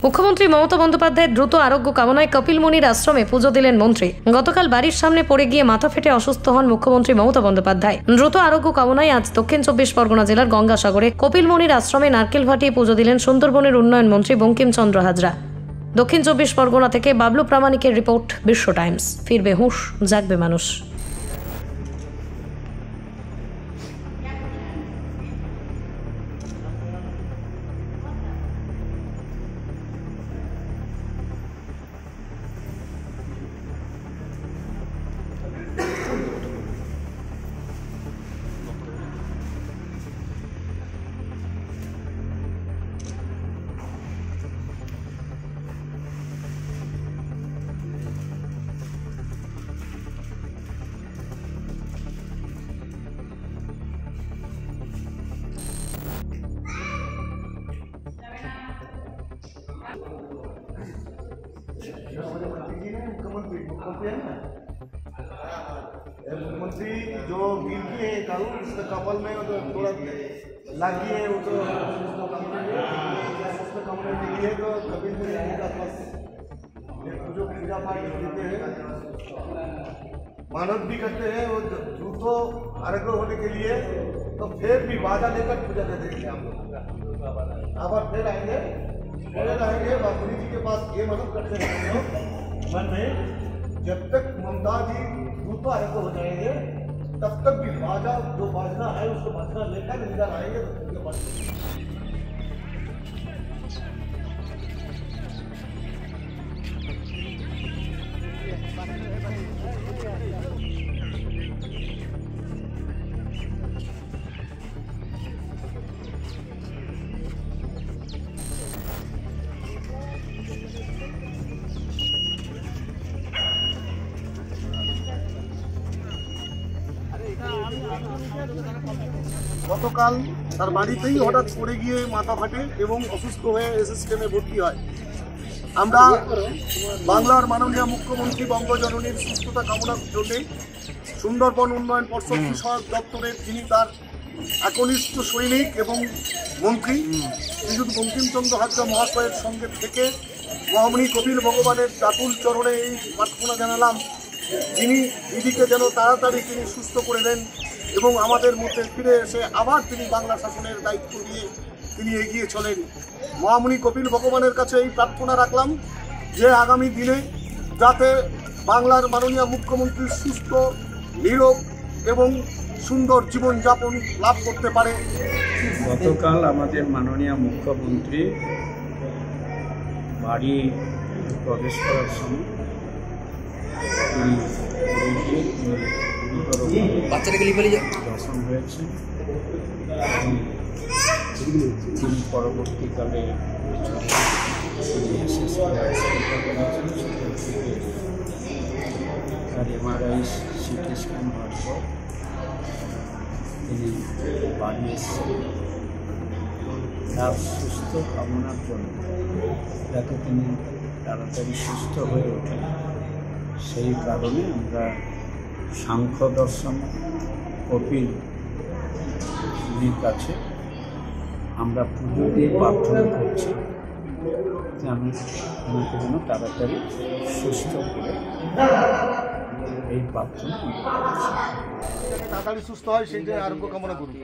মুখ্যমন্ত্রী মমতা বন্দ্যোপাধ্যায়ের দ্রুত আরোগ্য কামনায় কপিলমুনির আশ্রমে পুজো দিলেন মন্ত্রী। গতকাল বাড়ির সামনে পড়ে গিয়ে মাথা ফেটে অসুস্থ হন মুখ্যমন্ত্রী মমতা বন্দ্যোপাধ্যায়। দ্রুত আরোগ্য কামনায় আজ দক্ষিণ 24 পরগনা জেলার গঙ্গাসাগরে কপিলমুনির আশ্রমে নারকেল ফাটিয়ে পুজো দিলেন সুন্দরবনের উন্নয়ন মন্ত্রী বঙ্কিমচন্দ্র হাজরা। দক্ষিণ 24 পরগনা থেকে বাবলু প্রামাণিকের রিপোর্ট, বিশ্ব টাইমস। ফিরবে হুঁশ, জাগবে মানুষ। मुख्यमंत्री जो गिर की है कालू उसके कपाल में तो थोड़ा लगी है, वो तो उसको कमरे के लिए तो कपिल मुनि का पास जो पूजा पाठ करते हैं, मानव भी करते हैं, वो झूठो आरोग्य होने के लिए तो फिर भी बाजा लेकर पूजा देते हैं। हम लोग अब फिर आएंगे बाबूजी जी के पास ये मानव करते हैं मन में, जब तक ममता जी रूपा आरोग्य हो जाएंगे तब तक भी बाजा जो बाजना है उसको बाजना लेकर निकल आएंगे तो उनके पास। গতকাল তার বাড়িতেই হঠাৎ পড়ে গিয়ে মাথা ফাটে এবং অসুস্থ হয়ে এসএসকেএমে ভর্তি হয়। আমরা বাংলার মাননীয় মুখ্যমন্ত্রী বঙ্গজননীর সুস্থতা কামনার জন্য সুন্দরবন উন্নয়ন পর্ষদ বিষয়ক দপ্তরের যিনি তার একনিষ্ঠ সৈনিক এবং মন্ত্রী শ্রীযুত বঙ্কিমচন্দ্র হাজরা মহাশয়ের সঙ্গে থেকে মহামণি কপিল ভগবানের জাতুল চরণে এই প্রার্থনা জানালাম, যিনি দিদিকে যেন তাড়াতাড়ি তিনি সুস্থ করে দেন এবং আমাদের মধ্যে ফিরে এসে আবার তিনি বাংলা শাসনের দায়িত্ব নিয়ে তিনি এগিয়ে চলেন। মহামণি কপিল ভগবানের কাছে এই প্রার্থনা রাখলাম যে আগামী দিনে যাতে বাংলার মাননীয় মুখ্যমন্ত্রী সুস্থ, নীরব এবং সুন্দর জীবনযাপন লাভ করতে পারে। গতকাল আমাদের মাননীয় মুখ্যমন্ত্রী বাড়ি প্রবেশ করার সময় দর্শন হয়েছে তিনি পরবর্তীকালে তার এমআরআই সিটি স্ক্যান হওয়ার পর তিনি বাড়ি এসেছেন তার সুস্থ কামনার জন্য, যাতে তিনি তাড়াতাড়ি সুস্থ হয়ে ওঠেন। সেই কারণে আমরা সাংখ্য দর্শন কপিলের কাছে আমরা পুজো দিয়ে প্রার্থনা করছি যে আমি ওনাকে যেন তাড়াতাড়ি সুস্থ করে এই প্রার্থনা তাড়াতাড়ি সুস্থ হয়, সেইটাই আরোগ্য কামনা করুন।